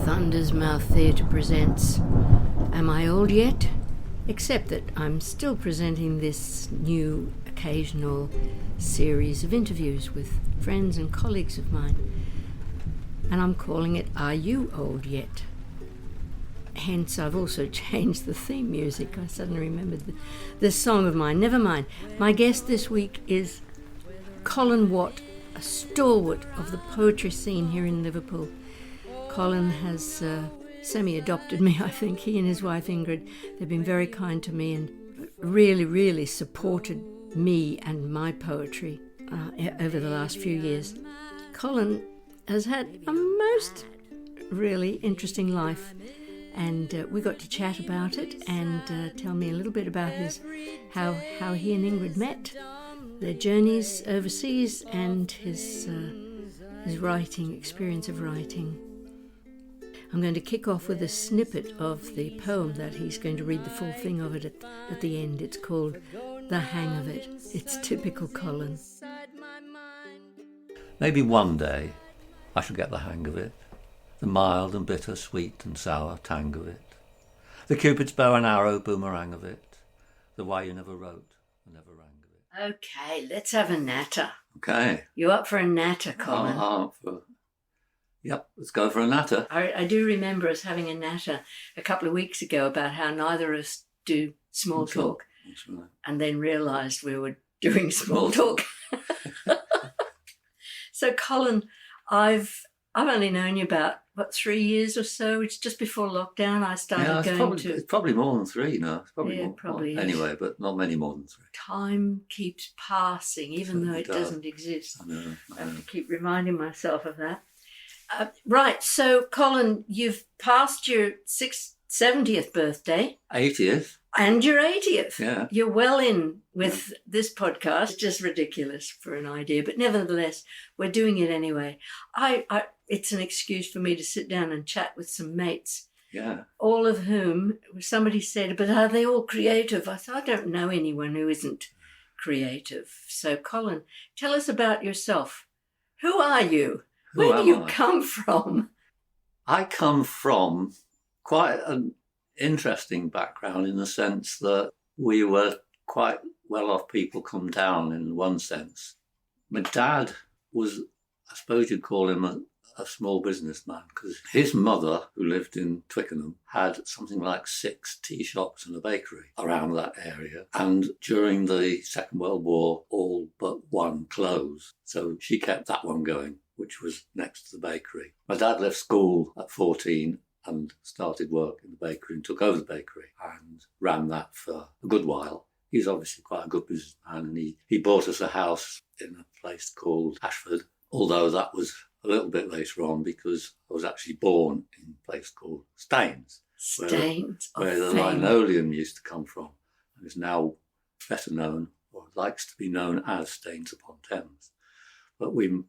Thunder's Mouth Theatre presents Am I Old Yet? Except that I'm still presenting this new occasional series of interviews with friends and colleagues of mine. And I'm calling it Are You Old Yet? Hence, I've also changed the theme music. I suddenly remembered this song of mine. Never mind. My guest this week is Colin Watts, a stalwart of the poetry scene here in Liverpool. Colin has semi-adopted me, I think. He and his wife Ingrid, they've been very kind to me and really supported me and my poetry over the last few years. Colin has had a most really interesting life, and we got to chat about it and tell me a little bit about how he and Ingrid met, their journeys overseas, and his writing experience of writing. I'm going to kick off with a snippet of the poem that he's going to read the full thing of it at the end. It's called The Hang of It. It's typical Colin. Maybe one day I shall get the hang of it, the mild and bitter, sweet and sour tang of it, the Cupid's bow and arrow boomerang of it, the why you never wrote and never rang of it. Okay, let's have a natter. Okay. You up for a natter, Colin? Yep, let's go for a natter. I do remember us having a natter a couple of weeks ago about how neither of us do small talk. That's right. And then realised we were doing small talk. So, Colin, I've only known you about, 3 years or so? It's just before lockdown I started It's probably more than 3 now. It's probably more. Probably is. Anyway, but not many more than 3. Time keeps passing, even though it doesn't exist. I know. I have to keep reminding myself of that. Right, so Colin, you've passed your 70th birthday. 80th. And your 80th. Yeah. You're well in with this podcast. It's just ridiculous for an idea, but nevertheless, we're doing it anyway. It's an excuse for me to sit down and chat with some mates. Yeah. All of whom, somebody said, but are they all creative? I thought, I don't know anyone who isn't creative. So, Colin, tell us about yourself. Who are you? Where do you come from? I come from quite an interesting background in the sense that we were quite well-off people come down in one sense. My dad was, I suppose you'd call him a small businessman, because his mother, who lived in Twickenham, had something like 6 tea shops and a bakery around that area. And during the Second World War, all but one closed. So she kept that one going, which was next to the bakery. My dad left school at 14 and started work in the bakery and took over the bakery and ran that for a good while. He's obviously quite a good businessman, and he bought us a house in a place called Ashford, although that was a little bit later on because I was actually born in a place called Staines. Where the linoleum used to come from, and is now better known, or likes to be known as Staines upon Thames. But when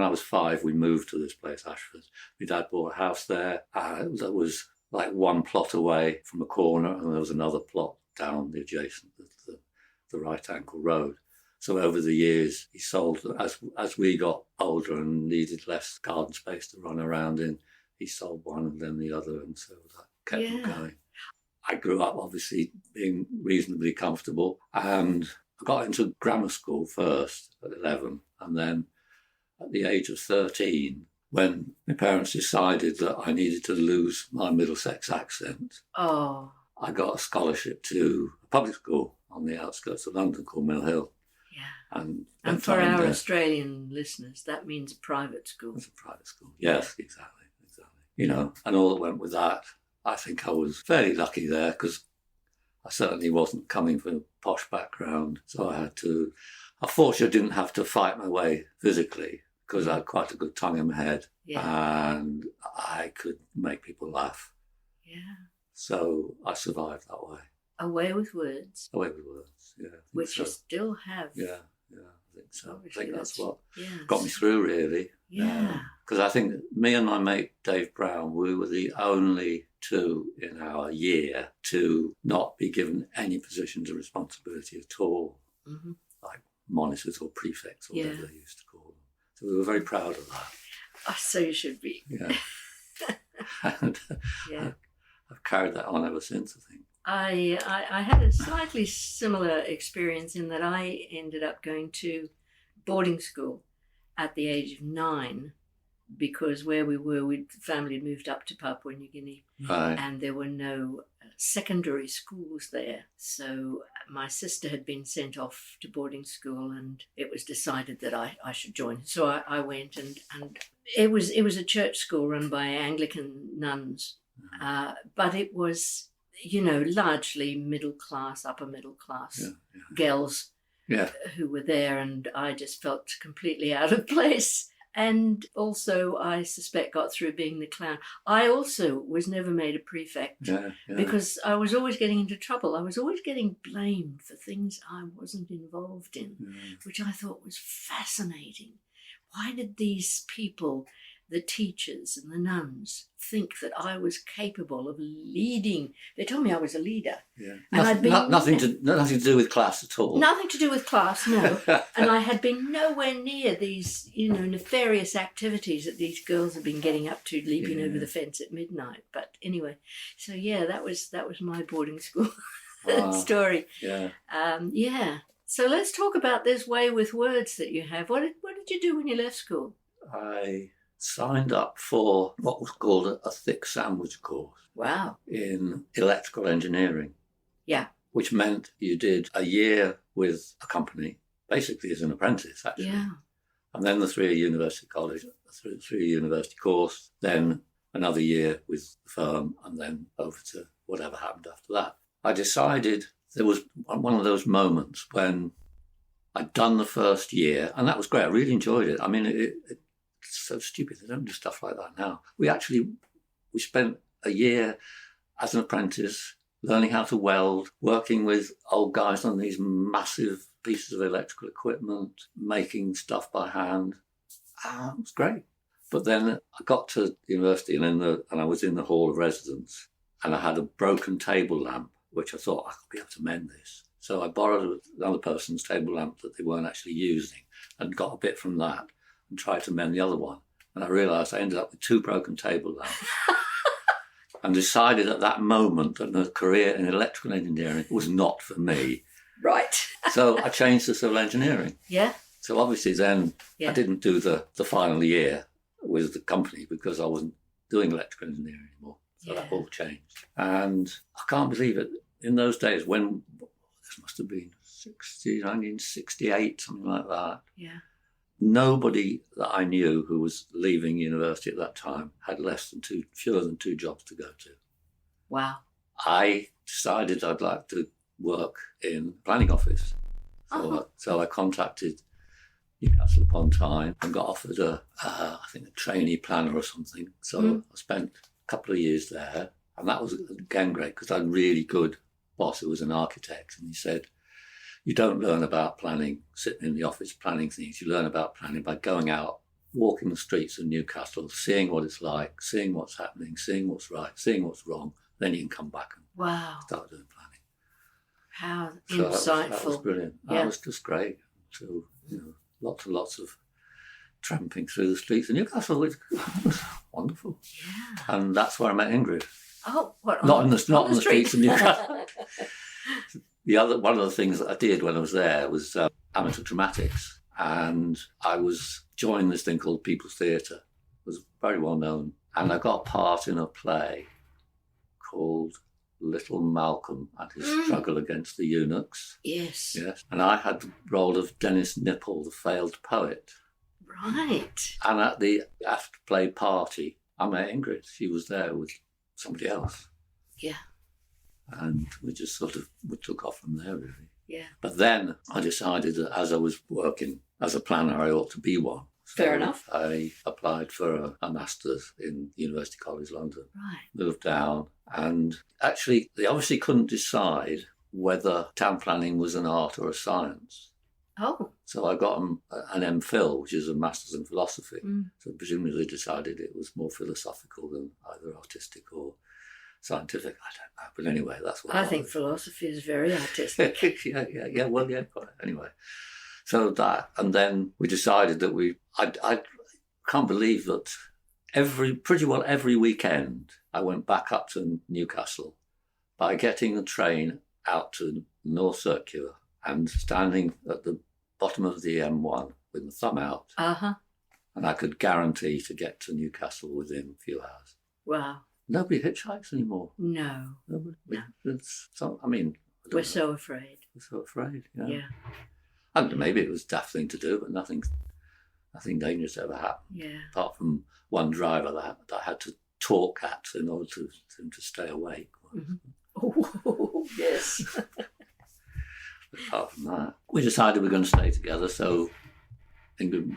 I was 5, we moved to this place, Ashford. My dad bought a house there that was like one plot away from a corner, and there was another plot down the adjacent, the right-angle road. So over the years, he sold, as we got older and needed less garden space to run around in, he sold one and then the other, and so that kept him going. I grew up, obviously, being reasonably comfortable, and I got into grammar school first at 11, and then at the age of 13, when my parents decided that I needed to lose my Middlesex accent, I got a scholarship to a public school on the outskirts of London called Mill Hill. Yeah. And for our Australian listeners, that means a private school. It's a private school. Yes, exactly. You know, and all that went with that. I think I was fairly lucky there because I certainly wasn't coming from a posh background. So unfortunately, I didn't have to fight my way physically because I had quite a good tongue in my head and I could make people laugh. Yeah. So I survived that way. Away with words. Away with words, yeah. Which you still have. Yeah, I think so. Obviously, I think that's what got me through, really. Yeah. Because I think me and my mate Dave Brown, we were the only 2 in our year to not be given any positions of responsibility at all, like monitors or prefects or whatever they used to call them. So we were very proud of that. Oh, so you should be. Yeah. And Yeah. I've carried that on ever since, I think. I had a slightly similar experience in that I ended up going to boarding school at the age of 9, because where we were, family had moved up to Papua New Guinea, Right. and there were no secondary schools there. So my sister had been sent off to boarding school, and it was decided that I should join. So I went, and it was a church school run by Anglican nuns, but it was, largely middle class, upper middle class girls who were there, and I just felt completely out of place. And also, I suspect, got through being the clown. I also was never made a prefect because I was always getting into trouble. I was always getting blamed for things I wasn't involved in, which I thought was fascinating. Why did these people, the teachers and the nuns, think that I was capable of leading? They told me I was a leader. Yeah. And nothing to do with class at all. Nothing to do with class, no. And I had been nowhere near these, nefarious activities that these girls had been getting up to, leaping over the fence at midnight. But anyway, so that was my boarding school story. Yeah. So let's talk about this way with words that you have. What did you do when you left school? I signed up for what was called a thick sandwich course. Wow. In electrical engineering. Yeah. Which meant you did a year with a company, basically as an apprentice, actually. Yeah. And then the 3-year university college, 3-year university course, then another year with the firm, and then over to whatever happened after that. I decided there was one of those moments when I'd done the first year, and that was great. I really enjoyed it. I mean, it's so stupid. They don't do stuff like that now. We spent a year as an apprentice learning how to weld, working with old guys on these massive pieces of electrical equipment, making stuff by hand. It was great. But then I got to university and I was in the hall of residence, and I had a broken table lamp, which I thought I could be able to mend this. So I borrowed another person's table lamp that they weren't actually using and got a bit from that and tried to mend the other one. And I realised I ended up with 2 broken table lamps and decided at that moment that a career in electrical engineering was not for me. Right. So I changed to civil engineering. Yeah. So obviously then I didn't do the final year with the company because I wasn't doing electrical engineering anymore. So that all changed. And I can't believe it. In those days when, this must have been 1968, something like that. Yeah. Nobody that I knew who was leaving university at that time had fewer than 2 jobs to go to. Wow. I decided I'd like to work in the planning office. So I contacted Newcastle upon Tyne and got offered a trainee planner or something. So I spent a couple of years there, and that was again great because I had a really good boss who was an architect, and he said, you don't learn about planning sitting in the office planning things. You learn about planning by going out, walking the streets of Newcastle, seeing what it's like, seeing what's happening, seeing what's right, seeing what's wrong. Then you can come back and start doing planning. How insightful. That was brilliant. Yeah. That was just great. So, lots and lots of tramping through the streets of Newcastle. It was wonderful. Yeah. And that's where I met Ingrid. Oh, what? Not on the streets of Newcastle. One of the things that I did when I was there was amateur dramatics, and I was joining this thing called People's Theatre. It was very well known, and I got part in a play called Little Malcolm and His Struggle Against the Eunuchs. Yes. And I had the role of Dennis Nipple, the failed poet. Right. And at the after play party, I met Ingrid. She was there with somebody else. Yeah. And we took off from there, really. Yeah. But then I decided that as I was working as a planner, I ought to be one. So fair enough. I applied for a master's in University College London. Right. Moved down, and actually they obviously couldn't decide whether town planning was an art or a science. Oh. So I got an MPhil, which is a master's in philosophy. So presumably they decided it was more philosophical than either artistic or scientific. I don't know, but anyway, that's what I think philosophy is very artistic. Anyway, so that, and then we decided that I can't believe that pretty well every weekend, I went back up to Newcastle by getting the train out to North Circular and standing at the bottom of the M1 with my thumb out. Uh-huh. And I could guarantee to get to Newcastle within a few hours. Wow. Nobody hitchhikes anymore. No. Nobody. No. We're so afraid. We're so afraid, yeah. Yeah. And maybe it was a daft thing to do, but nothing dangerous ever happened. Yeah. Apart from one driver that I had to talk at in order to him to stay awake. Mm-hmm. Oh, yes. Apart from that, we decided we were going to stay together. So Ingrid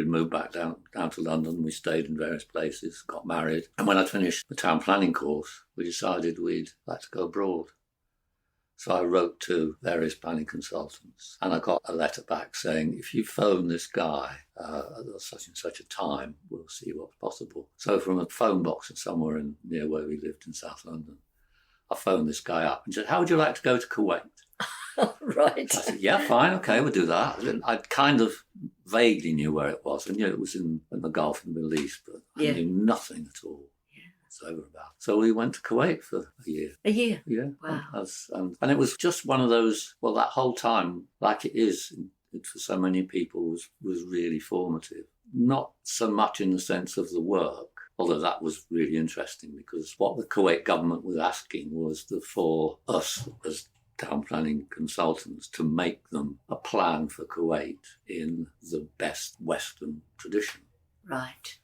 moved back down to London. We stayed in various places, got married. And when I finished the town planning course, we decided we'd like to go abroad. So I wrote to various planning consultants, and I got a letter back saying, if you phone this guy at such and such a time, we'll see what's possible. So from a phone box somewhere near where we lived in South London, I phoned this guy up and said, how would you like to go to Kuwait? Right. I said, yeah, fine, okay, we'll do that. I kind of vaguely knew where it was. I knew it was in the Gulf in the Middle East, but I knew nothing at all. Over about. So we went to Kuwait for a year. A year? Yeah. Wow. And it was just one of those, well, that whole time, like it is for so many people, was really formative. Not so much in the sense of the work, although that was really interesting, because what the Kuwait government was asking was for us as town planning consultants to make them a plan for Kuwait in the best Western tradition. Right.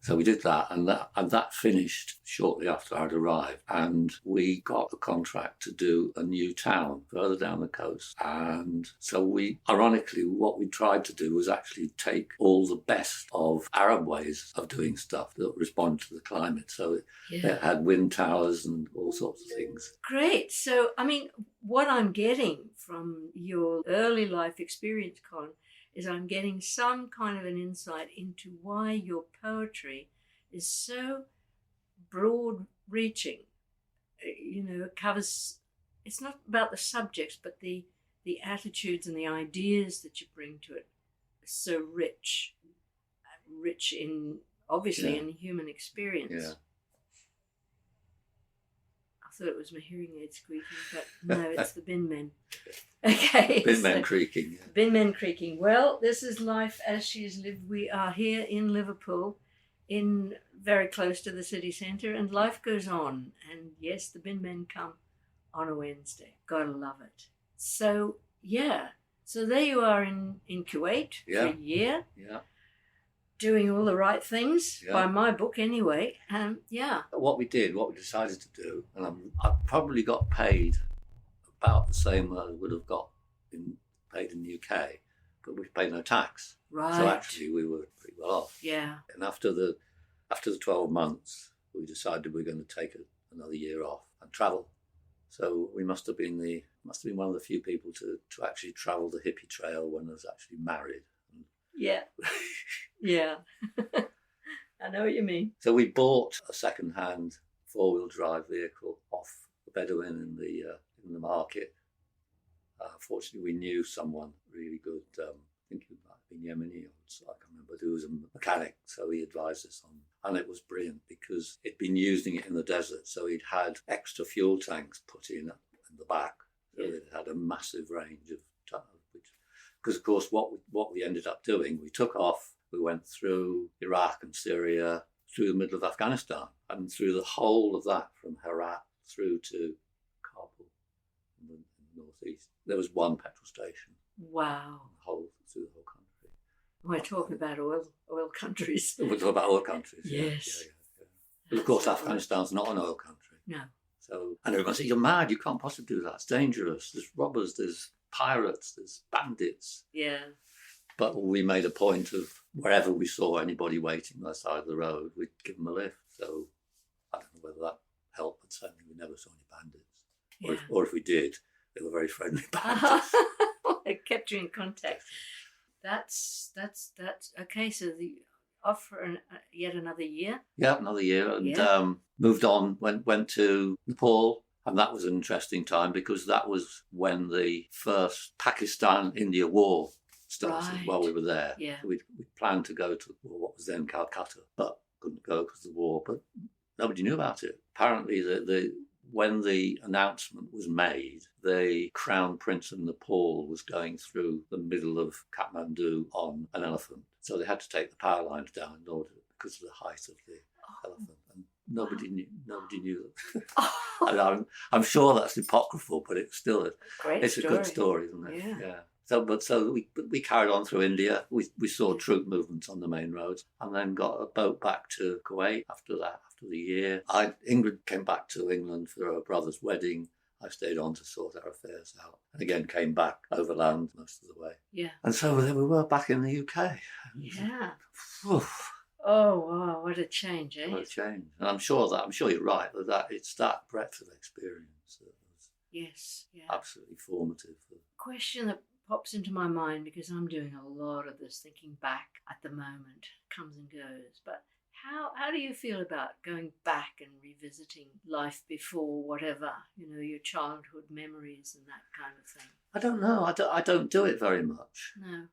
So we did that, and that finished shortly after I'd arrived. And we got the contract to do a new town further down the coast. And so ironically, what we tried to do was actually take all the best of Arab ways of doing stuff that respond to the climate. So it had wind towers and all sorts of things. Great. So, I mean, what I'm getting from your early life experience, Colin, is I'm getting some kind of an insight into why your poetry is so broad-reaching. It covers, it's not about the subjects, but the attitudes and the ideas that you bring to it are so rich in, obviously, in human experience. Yeah. I thought it was my hearing aid squeaking, but no, it's the bin men. Okay. Bin men creaking. Yeah. Bin men creaking. Well, this is life as she is lived. We are here in Liverpool, very close to the city centre, and life goes on. And yes, the bin men come on a Wednesday. Gotta love it. So, yeah. So there you are in Kuwait for a year. Yeah. Doing all the right things, by my book anyway. What we decided to do, and I probably got paid about the same I would have paid in the UK, but we paid no tax. Right. So actually we were pretty well off. Yeah. And after the 12 months, we decided we were going to take another year off and travel. So we must have been one of the few people to actually travel the hippie trail when I was actually married. Yeah. Yeah. I know what you mean. So we bought a second-hand four-wheel drive vehicle off the Bedouin in the market. Fortunately, we knew someone really good. I think he might have been Yemeni, I can't remember, who was a mechanic. So he advised us on, and it was brilliant because he'd been using it in the desert. So he'd had extra fuel tanks put in the back. So it had a massive range of because, of course, what we ended up doing, we took off, we went through Iraq and Syria, through the middle of Afghanistan, and through the whole of that, from Herat through to Kabul in the northeast. There was one petrol station. Wow. Through the whole country. We're talking about oil countries. We're talking about oil countries. Yes. Yeah. But, of course, Afghanistan's not an oil country. No. So, and everyone said, you're mad, you can't possibly do that, it's dangerous, there's robbers, there's pirates, there's bandits. Yeah. But we made a point of wherever we saw anybody waiting on the side of the road, we'd give them a lift. So I don't know whether that helped, but certainly we never saw any bandits. Yeah. Or if we did, they were very friendly bandits. It kept you in contact. That's okay. So off for yet another year. Yeah, another year, and moved on. Went to Nepal. And that was an interesting time because that was when the first Pakistan-India war started while we were there. Yeah. We planned to go to what was then Calcutta, but couldn't go because of the war, but nobody knew about it. Apparently, when the announcement was made, the Crown Prince of Nepal was going through the middle of Kathmandu on an elephant. So they had to take the power lines down in order because of the height of the elephant. And nobody knew that. I'm sure that's apocryphal, but it's still it's a good story, isn't it? Yeah. So we carried on through India. We saw troop movements on the main roads, and then got a boat back to Kuwait after that. After the year, Ingrid came back to England for her brother's wedding. I stayed on to sort our affairs out, and again came back overland most of the way. Yeah. And so then we were back in the UK. Yeah. Oof. Oh wow, what a change, eh? What a change. And I'm sure you're right that it's that breadth of experience that was absolutely formative. Question that pops into my mind, because I'm doing a lot of this thinking back at the moment, comes and goes, but how do you feel about going back and revisiting life before, whatever, your childhood memories and that kind of thing? I don't know. I don't do it very much. No.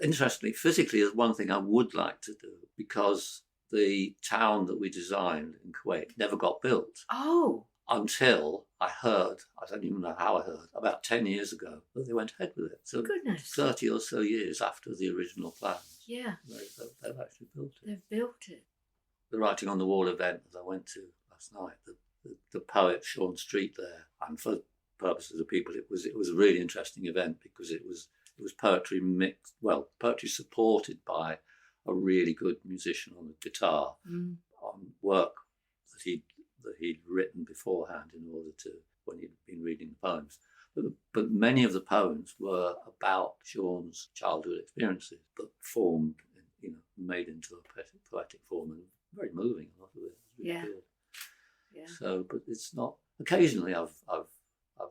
Interestingly, physically, there's one thing I would like to do, because the town that we designed in Kuwait never got built. Oh. Until I heard, I don't even know how I heard, about 10 years ago that they went ahead with it. So goodness. 30 or so years after the original plans. Yeah. They've actually built it. They've built it. The Writing on the Wall event that I went to last night, the poet Sean Street there, and for purposes of people, it was a really interesting event, because it was poetry mixed, poetry supported by a really good musician on the guitar, on work that he'd written beforehand in order to, when he'd been reading the poems. But many of the poems were about Sean's childhood experiences, but formed, made into a poetic form, and very moving. A lot of it was really good. Yeah. So, but it's not. Occasionally, I've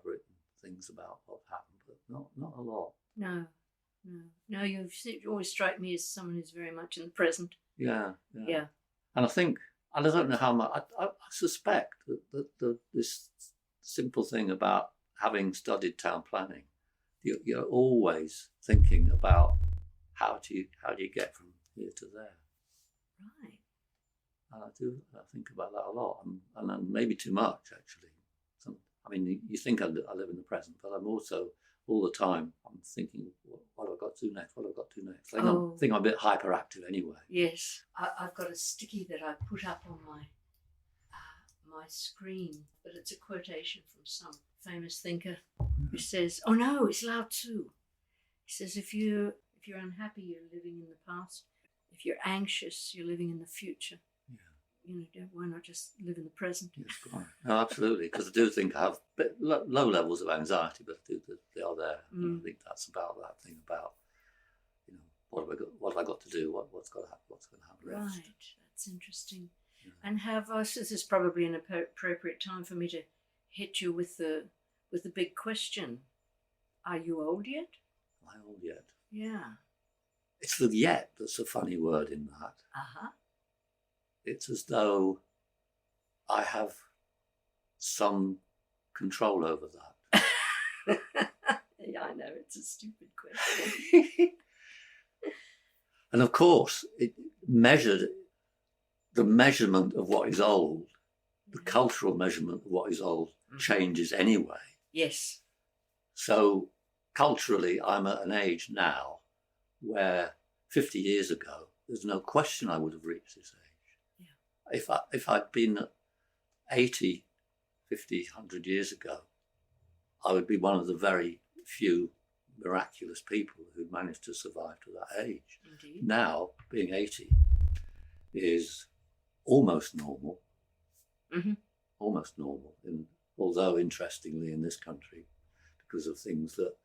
written things about what happened, but not a lot. No. You always strike me as someone who's very much in the present. Yeah. And I think, and I don't know how much. I suspect that this simple thing about having studied town planning, you're always thinking about how do you get from here to there. Right. And I think about that a lot, and maybe too much actually. You think I live in the present, but I'm also all the time I'm thinking, what have I got to do next? What have I got to do next? I think I'm a bit hyperactive anyway. Yes, I've got a sticky that I put up on my screen, but it's a quotation from some famous thinker who says, "Oh no, it's Lao Tzu." He says, "If you're unhappy, you're living in the past. If you're anxious, you're living in the future. Why not just live in the present?" Yes, no, absolutely. Because I do think I have low levels of anxiety, but they are there. And I think that's about that thing about, what have I got to do? What's going to happen next? Right, that's interesting. Yeah. And this is probably an appropriate time for me to hit you with the big question: are you old yet? Am I old yet? Yeah. It's the "yet" that's a funny word in that. It's as though I have some control over that. Yeah, I know, it's a stupid question. And of course, the measurement of what is old, the cultural measurement of what is old, changes anyway. Yes. So culturally, I'm at an age now where 50 years ago, there's no question I would have reached this age. If I'd been 80, 50, 100 years ago, I would be one of the very few miraculous people who managed to survive to that age. Indeed. Now, being 80 is almost normal. Mm-hmm. Almost normal. Although, interestingly, in this country, because of things that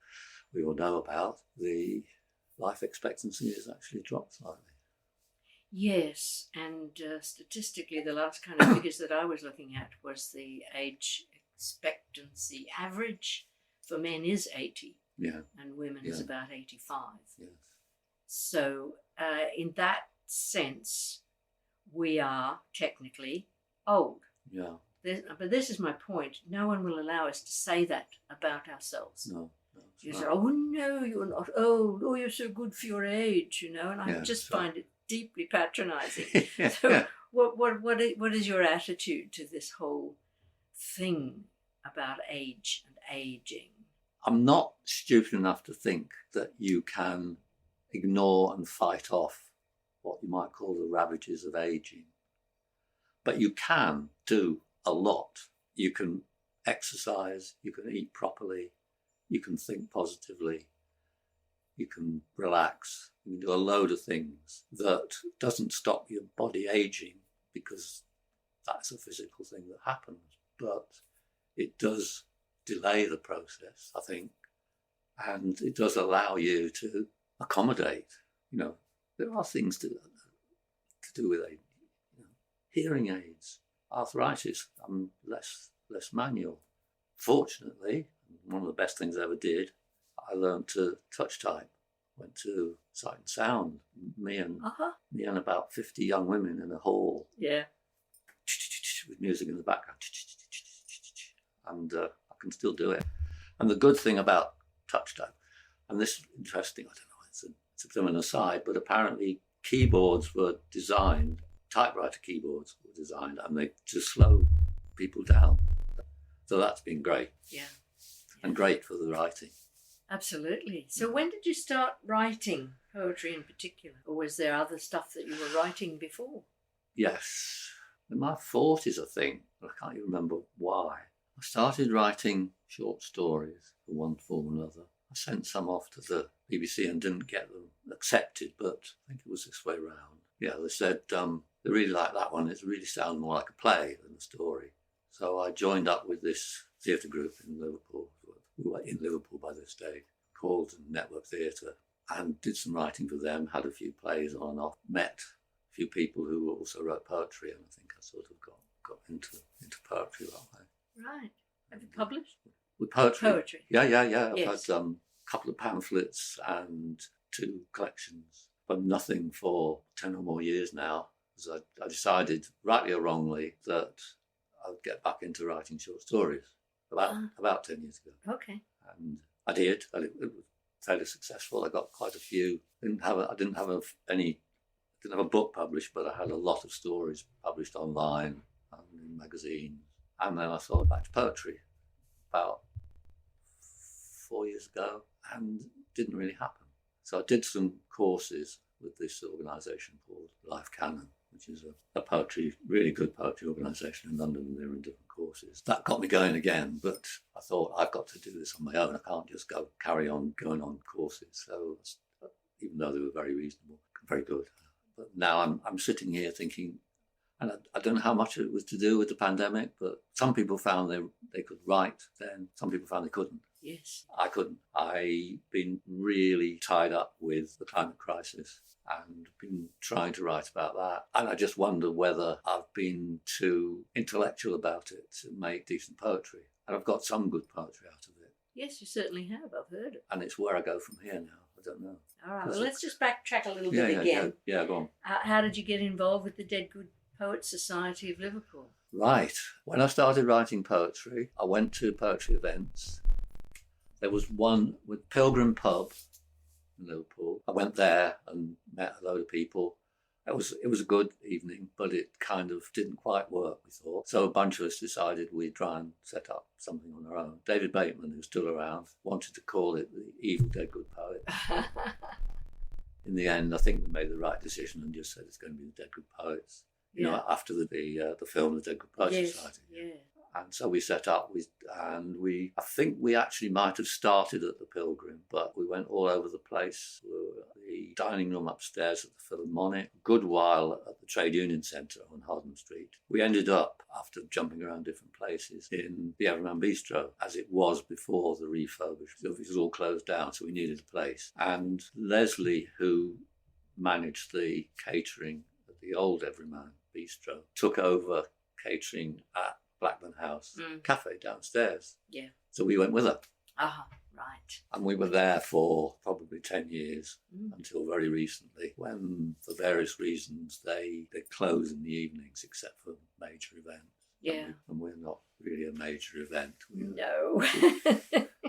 we all know about, the life expectancy has actually dropped slightly. Yes, and statistically, the last kind of figures that I was looking at was the age expectancy average for men is 80, and women is about 85. Yes. So in that sense, we are technically old. Yeah. But this is my point. No one will allow us to say that about ourselves. No. You say, "Oh no, you're not old. Oh, you're so good for your age," and I just find it deeply patronising. Yeah. So what is your attitude to this whole thing about age and aging? I'm not stupid enough to think that you can ignore and fight off what you might call the ravages of aging. But you can do a lot. You can exercise, you can eat properly, you can think positively, you can relax, you can do a load of things that doesn't stop your body aging, because that's a physical thing that happens. But it does delay the process, I think, and it does allow you to accommodate. There are things to do with hearing aids, arthritis. I'm less manual. Fortunately, one of the best things I ever did, I learned to touch type. Went to Sight and Sound. Me and about 50 young women in a hall. Yeah. With music in the background. And I can still do it. And the good thing about touch type, and this is interesting, I don't know, it's a bit of an aside, but apparently keyboards were designed, typewriter keyboards were designed, and they to slow people down. So that's been great. Yeah. And great for the writing. Absolutely. So when did you start writing poetry in particular? Or was there other stuff that you were writing before? Yes. In my 40s, I think. I can't even remember why. I started writing short stories for one form or another. I sent some off to the BBC and didn't get them accepted, but I think it was this way round. Yeah, they said they really liked that one. It really sounded more like a play than a story. So I joined up with this theatre group in Liverpool. We were in Liverpool by this stage, called Network Theatre, and did some writing for them, had a few plays on and off, met a few people who also wrote poetry, and I think I sort of got into poetry that way. Right. Have you published? With poetry? Poetry. Yeah. Yes. I've had a couple of pamphlets and 2 collections, but nothing for 10 or more years now, because I decided, rightly or wrongly, that I would get back into writing short stories about 10 years ago. Okay. And I did. It was fairly successful. I got quite a few. I didn't have a book published, but I had a lot of stories published online and in magazines. And then I thought back to poetry about 4 years ago, and it didn't really happen. So I did some courses with this organisation called Life Canon, which is a really good poetry organisation in London, and they're in different courses. That got me going again, but I thought, I've got to do this on my own. I can't just carry on going on courses. So even though they were very reasonable, very good. But now I'm sitting here thinking, and I don't know how much it was to do with the pandemic, but some people found they could write then, some people found they couldn't. Yes. I couldn't. I've been really tied up with the climate crisis and been trying to write about that. And I just wonder whether I've been too intellectual about it to make decent poetry. And I've got some good poetry out of it. Yes, you certainly have. I've heard it. And it's where I go from here now. I don't know. All right. Well, let's just backtrack a little bit again. Yeah, go on. How did you get involved with the Dead Good Poets Society of Liverpool? Right. When I started writing poetry, I went to poetry events. There was one with Pilgrim Pub in Liverpool. I went there and met a load of people. It was a good evening, but it kind of didn't quite work, we thought. So a bunch of us decided we'd try and set up something on our own. David Bateman, who's still around, wanted to call it the Evil Dead Good Poet. In the end, I think we made the right decision and just said it's going to be the Dead Good Poets. You know, after the film, the Dead Good Poets Society. Yeah. And so we set up, and I think we actually might have started at the Pilgrim, but we went all over the place. We were at the dining room upstairs at the Philharmonic, a good while at the Trade Union Centre on Hardham Street. We ended up, after jumping around different places, in the Everyman Bistro, as it was before the refurbished. It was all closed down, so we needed a place. And Leslie, who managed the catering at the old Everyman Bistro, took over catering at Blackburn House Cafe downstairs. Yeah. So we went with her. Right. And we were there for probably 10 years until very recently, when for various reasons they close in the evenings except for major events. Yeah. And we're not really a major event. No.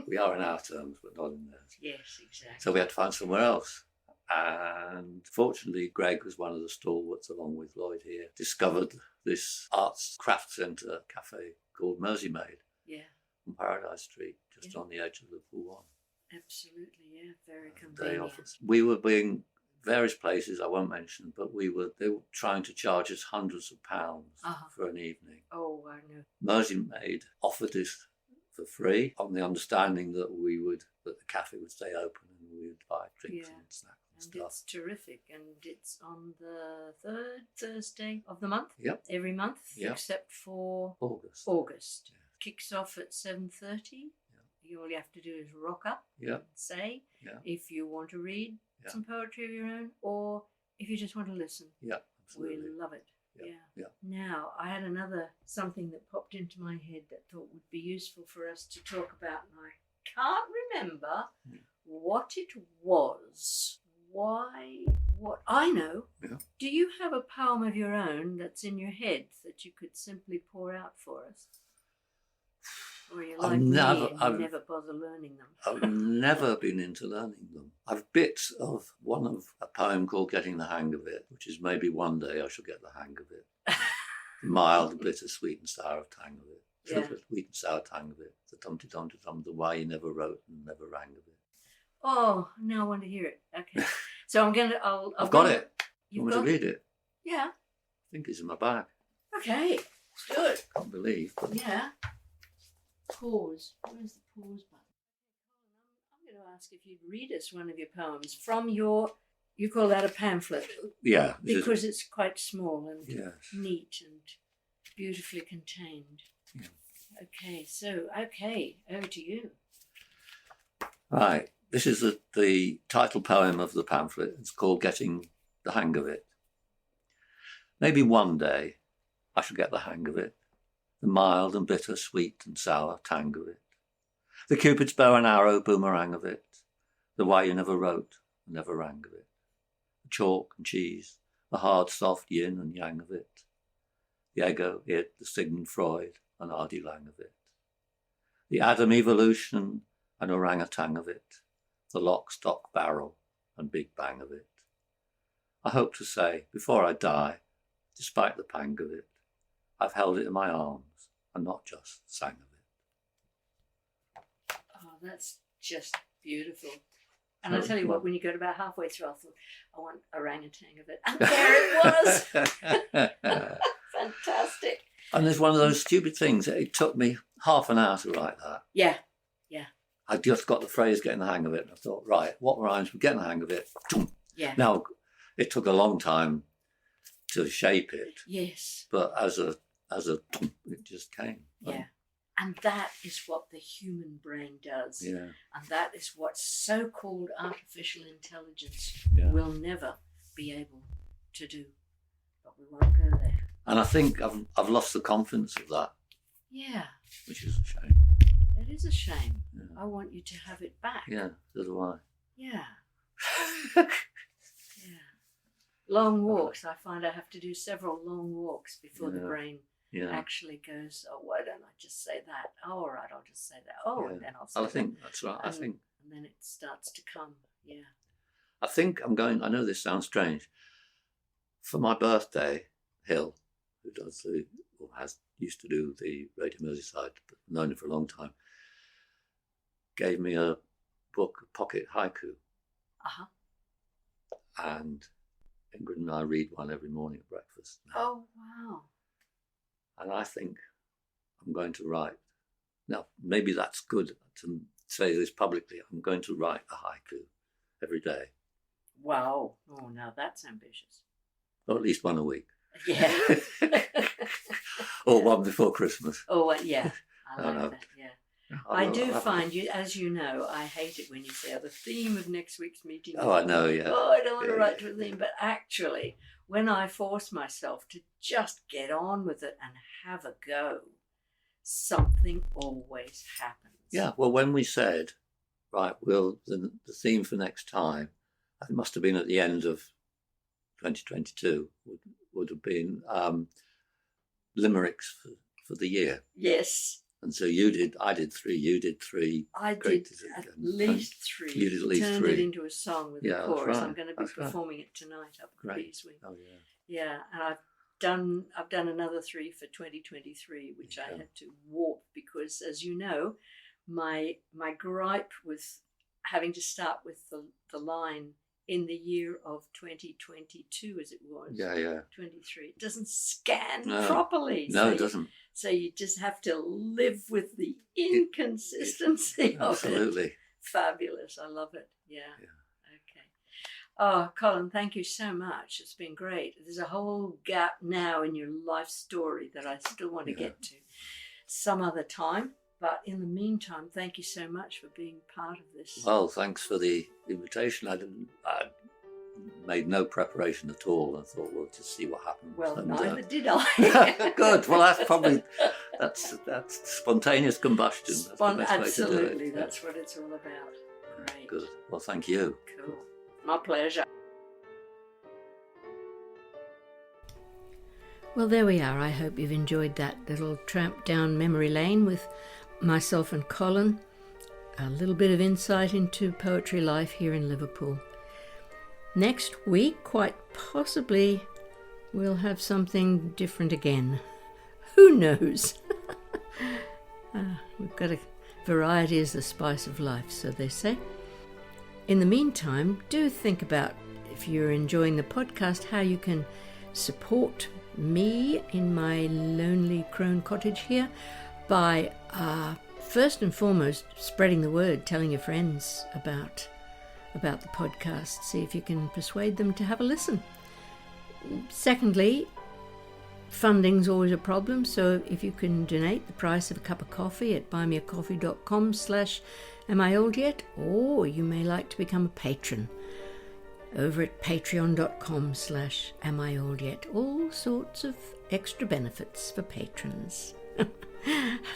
We are in our terms, but not in theirs. Yes, exactly. So we had to find somewhere else. And fortunately, Greg was one of the stalwarts, along with Lloyd here, discovered this arts craft centre cafe called MerseyMade on Paradise Street, just on the edge of Liverpool 1. Absolutely, yeah, very They convenient. offered. We were being various places I won't mention, but they were trying to charge us hundreds of pounds for an evening. Oh, I know. MerseyMade offered this for free on the understanding that the cafe would stay open and we would buy drinks and snacks and stuff. It's terrific, and it's on the third Thursday of the month. Yep. Every month, except for August. Yeah. Kicks off at 7:30. All you have to do is rock up and say if you want to read some poetry of your own, or if you just want to listen. Yeah, absolutely. We love it. Yeah. Now, I had something that popped into my head that I thought would be useful for us to talk about, and I can't remember what it was. What I know. Yeah. Do you have a poem of your own that's in your head that you could simply pour out for us? Or you like me and you never bother learning them? I've never been into learning them. I've bits of one of a poem called Getting the Hang of It, which is maybe one day I shall get the hang of it. Mild, bitter, sweet and sour tang of it. Sweet and sour tang of it. The tum-ti-tum-ti-tum, the why you never wrote and never rang of it. Oh, now I want to hear it. Okay. So I've got it. You want me to read it? Yeah. I think it's in my bag. Okay. Let's do it. Can't believe. But... Yeah. Pause. Where's the pause button? I'm going to ask if you'd read us one of your poems from you call that a pamphlet? Yeah. Because it's quite small and neat and beautifully contained. Yeah. Okay, over to you. Right. This is the title poem of the pamphlet. It's called Getting the Hang of It. Maybe one day I shall get the hang of it, the mild and bitter, sweet and sour tang of it, the Cupid's bow and arrow boomerang of it, the why you never wrote and never rang of it, the chalk and cheese, the hard, soft yin and yang of it, the ego, it, the Sigmund Freud and Ardy Lang of it, the Adam evolution and orangutan of it, the lock, stock, barrel and big bang of it. I hope to say, before I die, despite the pang of it, I've held it in my arms and not just sang of it. Oh, that's just beautiful. And I'll tell you what, when you got about halfway through, I thought, I want orangutan of it. And there it was. Fantastic. And there's one of those stupid things. It took me half an hour to write that. Yeah. I just got the phrase getting the hang of it. And I thought, right, what rhymes with getting the hang of it? Yeah. Now, it took a long time to shape it. Yes. But as a it just came. Yeah. And that is what the human brain does. Yeah. And that is what so-called artificial intelligence will never be able to do. But we won't go there. And I think I've lost the confidence of that. Yeah. Which is a shame. It is a shame. Yeah. I want you to have it back. Yeah, so do I. Yeah. Yeah. Long walks. I find I have to do several long walks before the brain actually goes, oh, why don't I just say that? Oh, all right, I'll just say that. Oh, and then I'll say that. I think that's right. And then it starts to come. Yeah. I think I know this sounds strange. For my birthday, Hill, who used to do the Radio Merseyside, but known him for a long time, gave me a book of pocket haiku. Uh-huh. And Ingrid and I read one every morning at breakfast now. Oh, wow. And I think I'm going to write. Now, maybe that's good to say this publicly. I'm going to write a haiku every day. Wow. Oh, now that's ambitious. Or at least one a week. Yeah. Or one before Christmas. Oh, yeah. I like that, yeah. I do find, as you know, I hate it when you say, the theme of next week's meeting. Oh, I know, yeah. Oh, I don't want to write to a theme. But actually, when I force myself to just get on with it and have a go, something always happens. Yeah, well, when we said, right, well, the theme for next time, it must have been at the end of 2022, would have been limericks for the year. Yes. And so I did 3, you did 3. I did at least 3. You did at least 3. Turned it into a song with a chorus. Right. I'm going to be performing it tonight up at Beeswing. Oh, yeah. Yeah, and I've done another 3 for 2023, which I had to warp because, as you know, my gripe with having to start with the line in the year of 2022, as it was. Yeah. 23. It doesn't scan No. properly. No, it doesn't. So you just have to live with the inconsistency of Absolutely. it. Fabulous. I love it. Yeah. Okay. Oh, Colin, thank you so much. It's been great. There's a whole gap now in your life story that I still want to get to some other time. But in the meantime, thank you so much for being part of this. Well, thanks for the invitation. I made no preparation at all. I thought, we'll just see what happens. Well, and, neither did I. Good. Well, that's spontaneous combustion. That's the best absolutely. way to do it. That's what it's all about. Great. Good. Well, thank you. Cool. My pleasure. Well, there we are. I hope you've enjoyed that little tramp down memory lane with myself and Colin. A little bit of insight into poetry life here in Liverpool. Next week, quite possibly, we'll have something different again. Who knows? We've got variety is the spice of life, so they say. In the meantime, do think about, if you're enjoying the podcast, how you can support me in my lonely crone cottage here by first and foremost spreading the word, telling your friends about the podcast. See if you can persuade them to have a listen. Secondly, funding's always a problem, so if you can donate the price of a cup of coffee at buymeacoffee.com/amioldYet, or you may like to become a patron over at patreon.com/amioldYet. All sorts of extra benefits for patrons.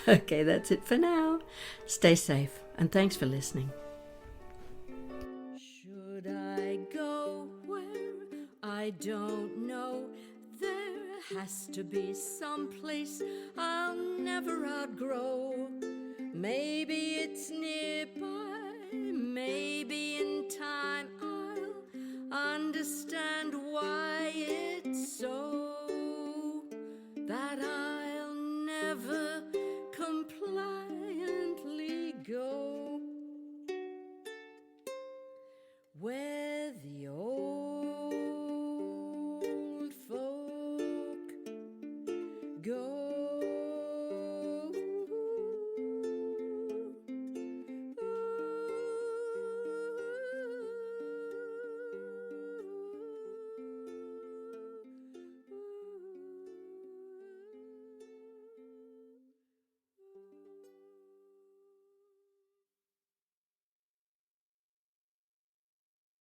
Okay, that's it for now. Stay safe, and thanks for listening. Should I go where I don't know? There has to be some place I'll never outgrow. Maybe it's nearby, maybe in time I'll understand why